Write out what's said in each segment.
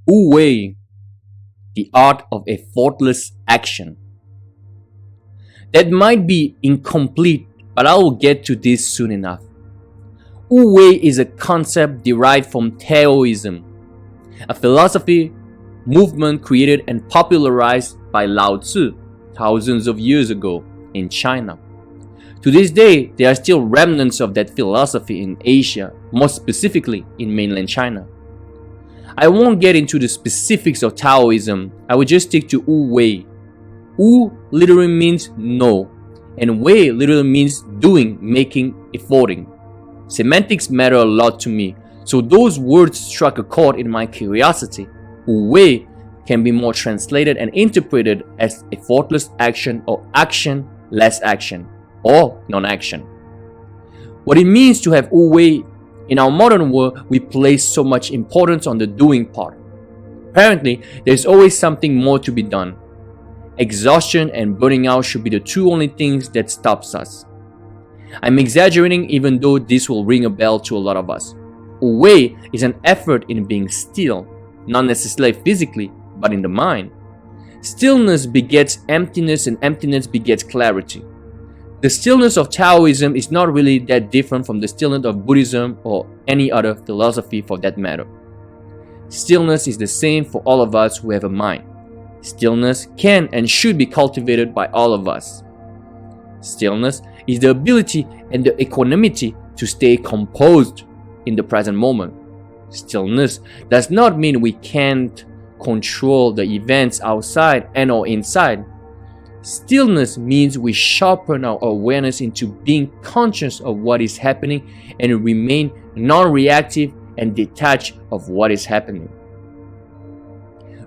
Wu Wei, the art of effortless action. That might be incomplete, but I will get to this soon enough. Wu Wei is a concept derived from Taoism, a philosophy movement created and popularized by Lao Tzu thousands of years ago in China. To this day, there are still remnants of that philosophy in Asia, more specifically in mainland China. I won't get into the specifics of Taoism, I will just stick to Wu Wei. Wu literally means no, and Wei literally means doing, making, efforting. Semantics matter a lot to me, so those words struck a chord in my curiosity. Wu Wei can be more translated and interpreted as effortless action or action, less action, or non-action. What it means to have Wu Wei in our modern world, we place so much importance on the doing part. Apparently, there's always something more to be done. Exhaustion and burning out should be the two only things that stops us. I'm exaggerating even though this will ring a bell to a lot of us. Wu Wei is an effort in being still, not necessarily physically, but in the mind. Stillness begets emptiness and emptiness begets clarity. The stillness of Taoism is not really that different from the stillness of Buddhism or any other philosophy for that matter. Stillness is the same for all of us who have a mind. Stillness can and should be cultivated by all of us. Stillness is the ability and the equanimity to stay composed in the present moment. Stillness does not mean we can't control the events outside and or inside. Stillness means we sharpen our awareness into being conscious of what is happening and remain non-reactive and detached of what is happening.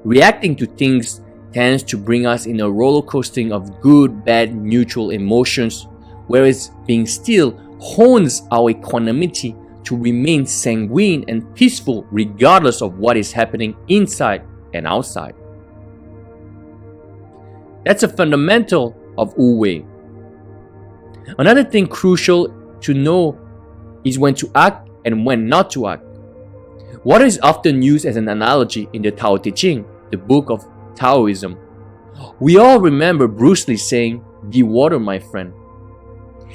Reacting to things tends to bring us in a roller coasting of good, bad, neutral emotions, whereas being still hones our equanimity to remain sanguine and peaceful regardless of what is happening inside and outside. That's a fundamental of Wu Wei. Another thing crucial to know is when to act and when not to act. What is often used as an analogy in the Tao Te Ching, the book of Taoism. We all remember Bruce Lee saying, "Be water, my friend."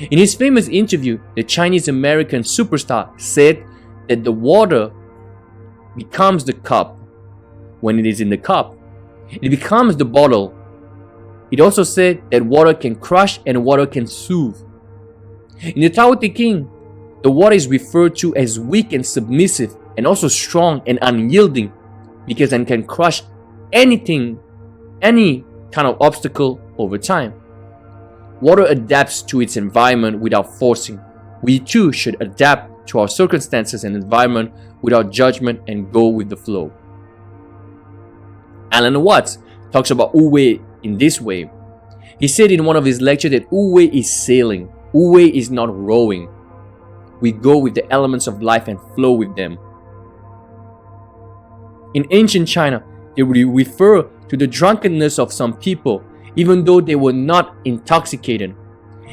In his famous interview, the Chinese-American superstar said that the water becomes the cup when it is in the cup. It becomes the bottle. It also said that water can crush and water can soothe. In the Tao Te Ching, the water is referred to as weak and submissive and also strong and unyielding because it can crush anything, any kind of obstacle over time. Water adapts to its environment without forcing. We too should adapt to our circumstances and environment without judgment and go with the flow. Alan Watts talks about Wu Wei in this way. He said in one of his lectures that Wu Wei is sailing. Wu Wei is not rowing. We go with the elements of life and flow with them. In ancient China, they would refer to the drunkenness of some people even though they were not intoxicated.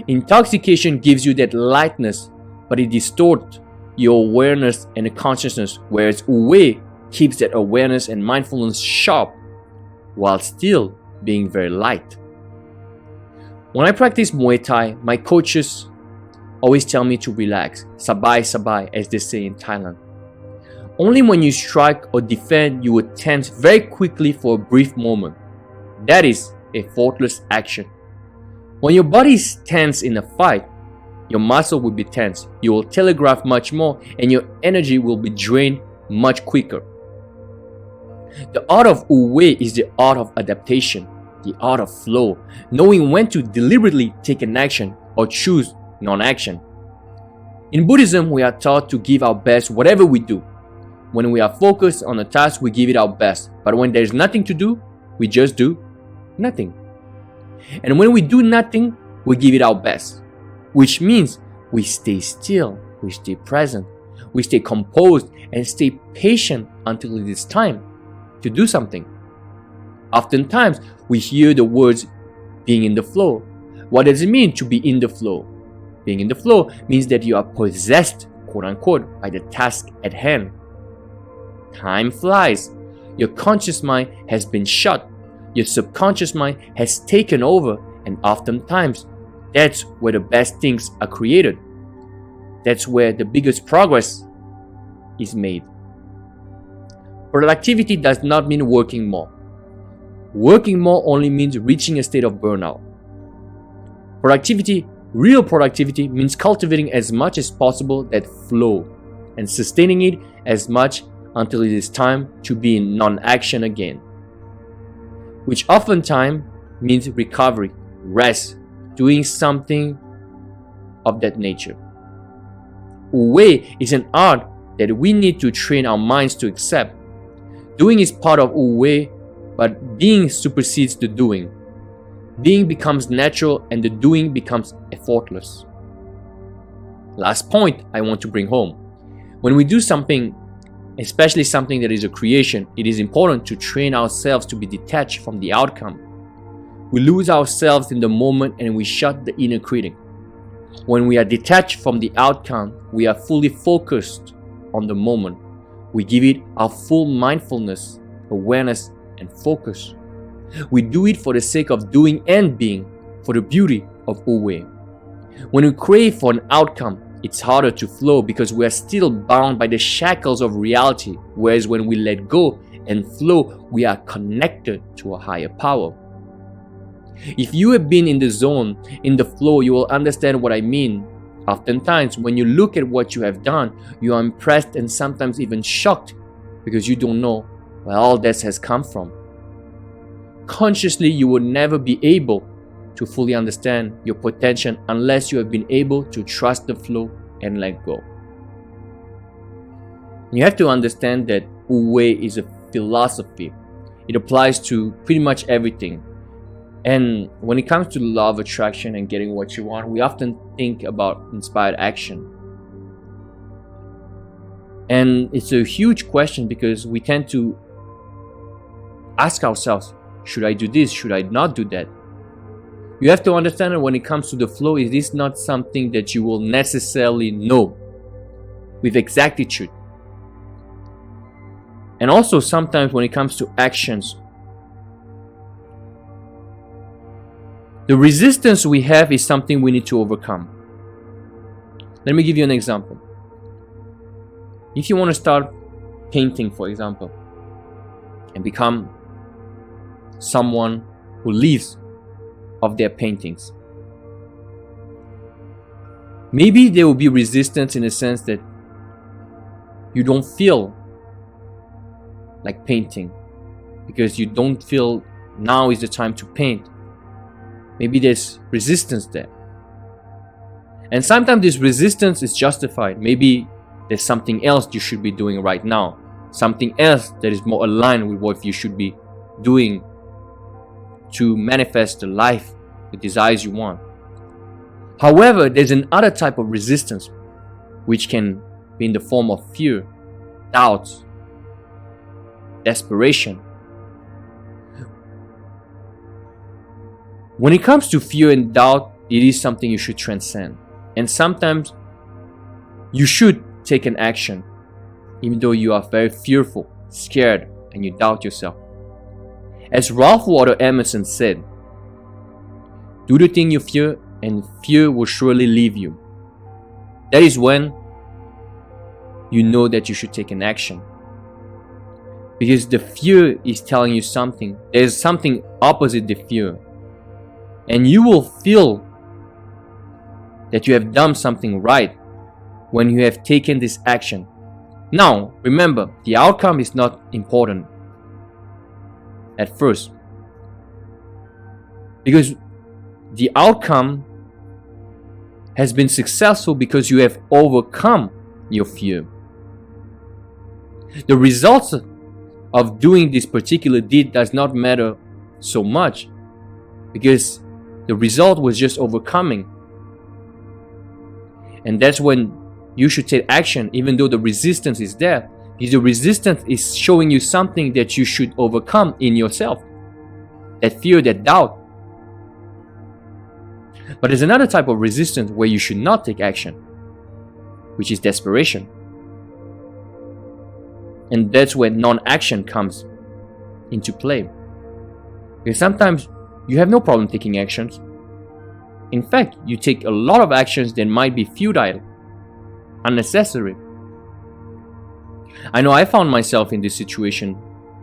Intoxication gives you that lightness, but it distorts your awareness and consciousness, whereas Wu Wei keeps that awareness and mindfulness sharp while still being very light. When I practice Muay Thai, my coaches always tell me to relax, sabai sabai as they say in Thailand. Only when you strike or defend you will tense very quickly for a brief moment. That is effortless action. When your body is tense in a fight, your muscle will be tense, you will telegraph much more, and your energy will be drained much quicker. The art of Wu Wei is the art of adaptation, the art of flow, knowing when to deliberately take an action or choose non-action. In Buddhism, we are taught to give our best whatever we do. When we are focused on a task, we give it our best. But when there's nothing to do, we just do nothing. And when we do nothing, we give it our best. Which means we stay still, we stay present, we stay composed and stay patient until it is time to do something. Oftentimes, we hear the words being in the flow. What does it mean to be in the flow? Being in the flow means that you are possessed, quote unquote, by the task at hand. Time flies. Your conscious mind has been shut. Your subconscious mind has taken over, and oftentimes that's where the best things are created. That's where the biggest progress is made. Productivity does not mean working more. Working more only means reaching a state of burnout. Productivity, real productivity, means cultivating as much as possible that flow and sustaining it as much until it is time to be in non-action again, which oftentimes means recovery, rest, doing something of that nature. Wu Wei is an art that we need to train our minds to accept. Doing is part of Wu Wei, but being supersedes the doing. Being becomes natural and the doing becomes effortless. Last point I want to bring home. When we do something, especially something that is a creation, it is important to train ourselves to be detached from the outcome. We lose ourselves in the moment and we shut the inner critic. When we are detached from the outcome, we are fully focused on the moment. We give it our full mindfulness, awareness, and focus. We do it for the sake of doing and being, for the beauty of Wu Wei. When we crave for an outcome, it's harder to flow because we are still bound by the shackles of reality, whereas when we let go and flow, we are connected to a higher power. If you have been in the zone, in the flow, you will understand what I mean. Oftentimes, when you look at what you have done, you are impressed and sometimes even shocked because you don't know where all this has come from. Consciously, you will never be able to fully understand your potential unless you have been able to trust the flow and let go. You have to understand that Wu Wei is a philosophy. It applies to pretty much everything. And when it comes to law of attraction and getting what you want, we often think about inspired action. And it's a huge question because we tend to ask ourselves, should I do this? Should I not do that? You have to understand that when it comes to the flow, it is not something that you will necessarily know with exactitude. And also sometimes when it comes to actions, the resistance we have is something we need to overcome. Let me give you an example. If you want to start painting, for example, and become someone who lives of their paintings, maybe there will be resistance in the sense that you don't feel like painting because you don't feel now is the time to paint. Maybe there's resistance there. And sometimes this resistance is justified. Maybe there's something else you should be doing right now. Something else that is more aligned with what you should be doing to manifest the life, the desires you want. However, there's another type of resistance which can be in the form of fear, doubt, desperation. When it comes to fear and doubt, it is something you should transcend. And sometimes you should take an action, even though you are very fearful, scared, and you doubt yourself. As Ralph Waldo Emerson said, do the thing you fear, and fear will surely leave you. That is when you know that you should take an action. Because the fear is telling you something. There's something opposite the fear. And you will feel that you have done something right when you have taken this action. Now, remember, the outcome is not important at first. Because the outcome has been successful because you have overcome your fear. The results of doing this particular deed does not matter so much because the result was just overcoming. And that's when you should take action even though the resistance is there. Because the resistance is showing you something that you should overcome in yourself. That fear, that doubt. But there's another type of resistance where you should not take action, which is desperation. And that's when non-action comes into play. Because sometimes you have no problem taking actions. In fact, you take a lot of actions that might be futile, unnecessary. I know I found myself in this situation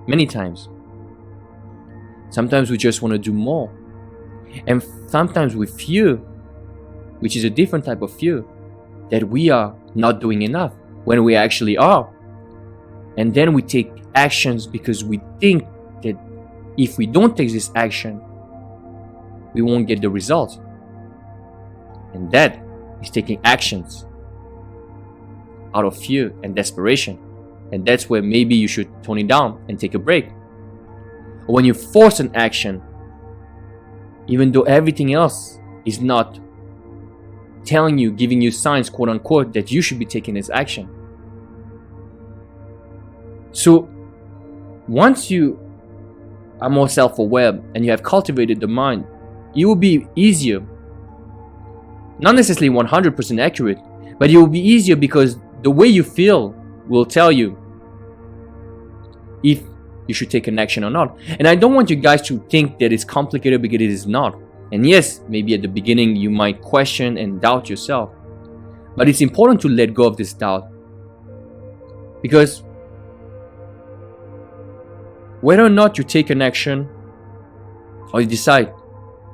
many times. Sometimes we just want to do more. And sometimes we fear, which is a different type of fear, that we are not doing enough when we actually are. And then we take actions because we think that if we don't take this action, we won't get the results. And that is taking actions out of fear and desperation. And that's where maybe you should tone it down and take a break. Or when you force an action, even though everything else is not telling you, giving you signs, quote unquote, that you should be taking this action. So once you are more self-aware and you have cultivated the mind, it will be easier. Not necessarily 100% accurate, but it will be easier because the way you feel will tell you if you should take an action or not. And I don't want you guys to think that it's complicated, because it is not. And yes, maybe at the beginning you might question and doubt yourself, but it's important to let go of this doubt, because whether or not you take an action or you decide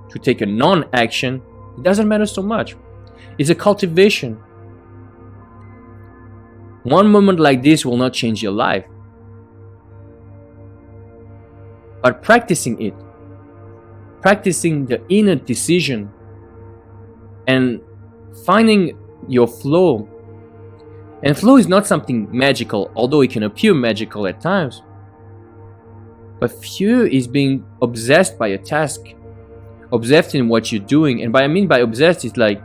to take a non-action, it doesn't matter so much. It's a cultivation. One moment like this will not change your life, but practicing it, practicing the inner decision and finding your flow. And flow is not something magical, although it can appear magical at times. But fear is being obsessed by a task, obsessed in what you're doing. And by obsessed, it's like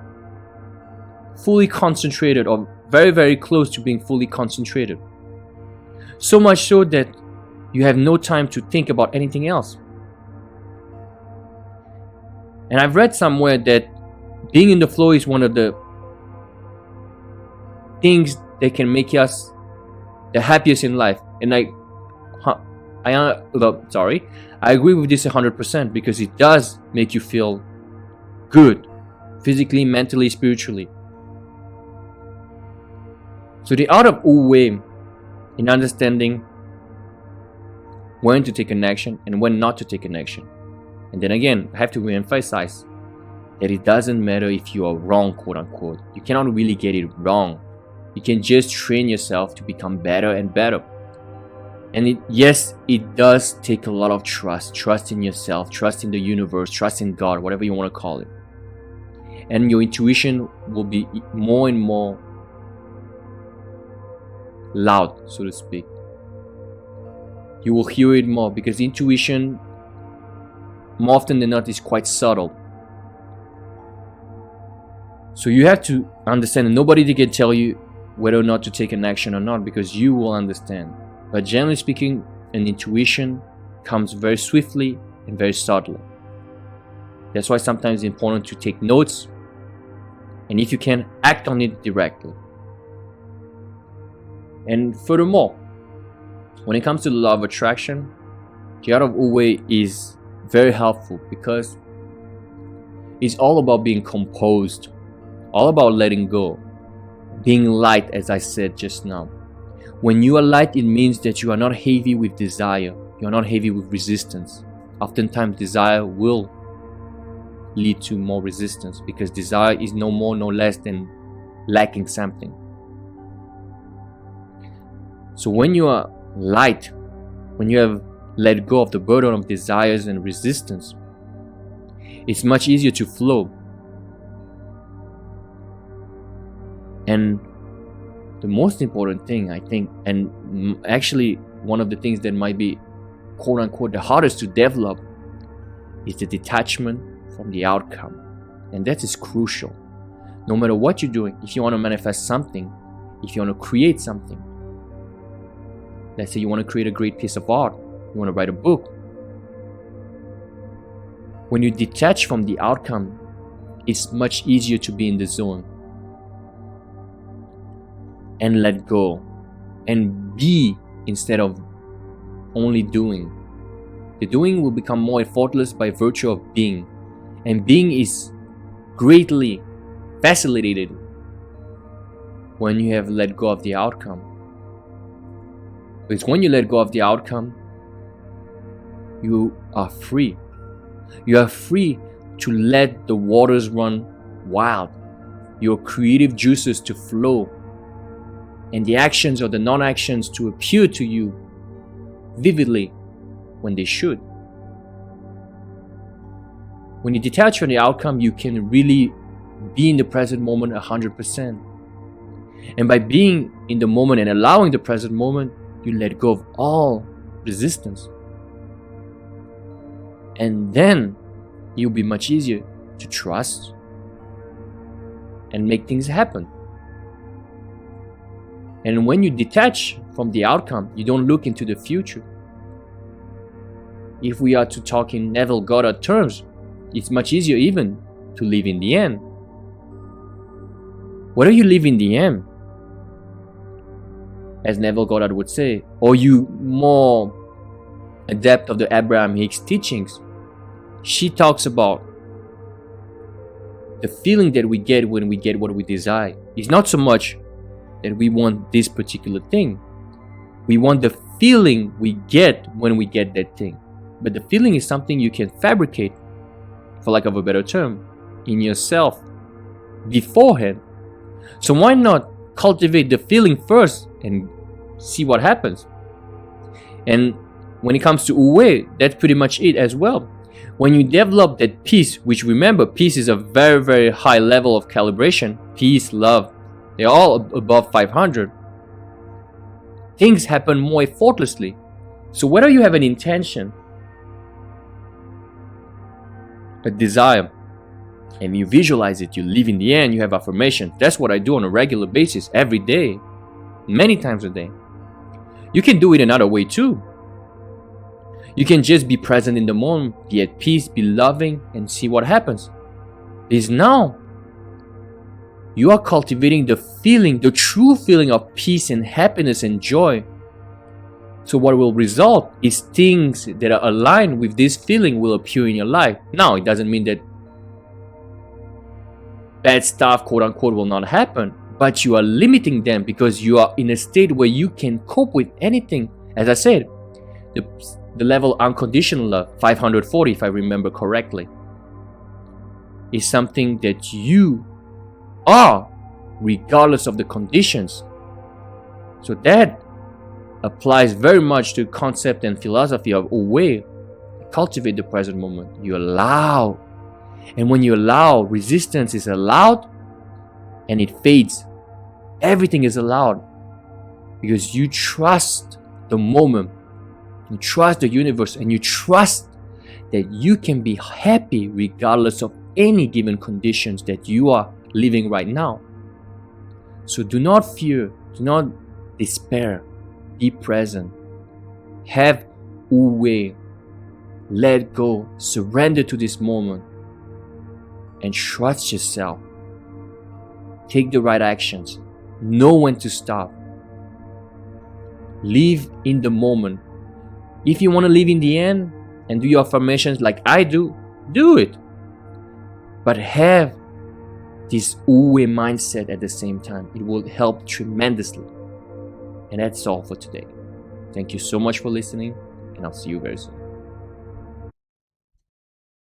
fully concentrated, or very, very close to being fully concentrated. So much so that you have no time to think about anything else. And I've read somewhere that being in the flow is one of the things that can make us the happiest in life. And I agree with this 100%, because it does make you feel good, physically, mentally, spiritually. So the art of Wu Wei in understanding when to take an action and when not to take an action. And then again, I have to re-emphasize that it doesn't matter if you are wrong, quote unquote. You cannot really get it wrong. You can just train yourself to become better and better. And yes, it does take a lot of trust in yourself, trust in the universe, trust in God, whatever you want to call it. And your intuition will be more and more loud, so to speak. You will hear it more, because intuition, more often than not, is quite subtle. So you have to understand that nobody can tell you whether or not to take an action or not, because you will understand. But generally speaking, an intuition comes very swiftly and very subtly. That's why sometimes it's important to take notes, and if you can, act on it directly. And furthermore, when it comes to the law of attraction, the art of Wu Wei is very helpful, because it's all about being composed, all about letting go, being light, as I said just now. When you are light, it means that you are not heavy with desire, you are not heavy with resistance. Oftentimes desire will lead to more resistance, because desire is no more, no less than lacking something. So when you are light, when you have let go of the burden of desires and resistance, it's much easier to flow. And the most important thing, I think, and actually one of the things that might be quote unquote the hardest to develop, is the detachment from the outcome. And that is crucial. No matter what you're doing, if you want to manifest something, if you want to create something, let's say you want to create a great piece of art, you want to write a book. When you detach from the outcome, it's much easier to be in the zone and let go and be instead of only doing. The doing will become more effortless by virtue of being. And being is greatly facilitated when you have let go of the outcome. Because when you let go of the outcome, you are free. You are free to let the waters run wild, your creative juices to flow, and the actions or the non-actions to appear to you vividly when they should. When you detach from the outcome, you can really be in the present moment 100%. And by being in the moment and allowing the present moment, you let go of all resistance. And then you'll be much easier to trust and make things happen. And when you detach from the outcome, you don't look into the future. If we are to talk in Neville Goddard terms, it's much easier even to live in the end. Whether you live in the end, as Neville Goddard would say, or you more adept of the Abraham Hicks teachings, she talks about the feeling that we get when we get what we desire. It's not so much that we want this particular thing. We want the feeling we get when we get that thing. But the feeling is something you can fabricate, for lack of a better term, in yourself beforehand. So why not cultivate the feeling first and see what happens? And when it comes to Wu Wei, that's pretty much it as well. When you develop that peace, which remember, peace is a very, very high level of calibration. Peace, love, they're all above 500. Things happen more effortlessly. So whether you have an intention, a desire, and you visualize it, you live in the end, you have affirmation. That's what I do on a regular basis, every day, many times a day. You can do it another way too. You can just be present in the moment, be at peace, be loving, and see what happens. Because now you are cultivating the feeling, the true feeling of peace and happiness and joy. So what will result is things that are aligned with this feeling will appear in your life. Now, it doesn't mean that bad stuff, quote unquote, will not happen, but you are limiting them because you are in a state where you can cope with anything. As I said, the level unconditional love, 540 if I remember correctly, is something that you are regardless of the conditions. So that applies very much to concept and philosophy of Wu Wei. Cultivate the present moment. You allow. And when you allow, resistance is allowed and it fades. Everything is allowed because you trust the moment. You trust the universe and you trust that you can be happy regardless of any given conditions that you are living right now. So do not fear, do not despair, be present, have Wu Wei, let go, surrender to this moment, and trust yourself. Take the right actions, know when to stop, live in the moment. If you want to live in the end and do your affirmations like I do, do it. But have this Wu Wei mindset at the same time. It will help tremendously. And that's all for today. Thank you so much for listening, and I'll see you very soon.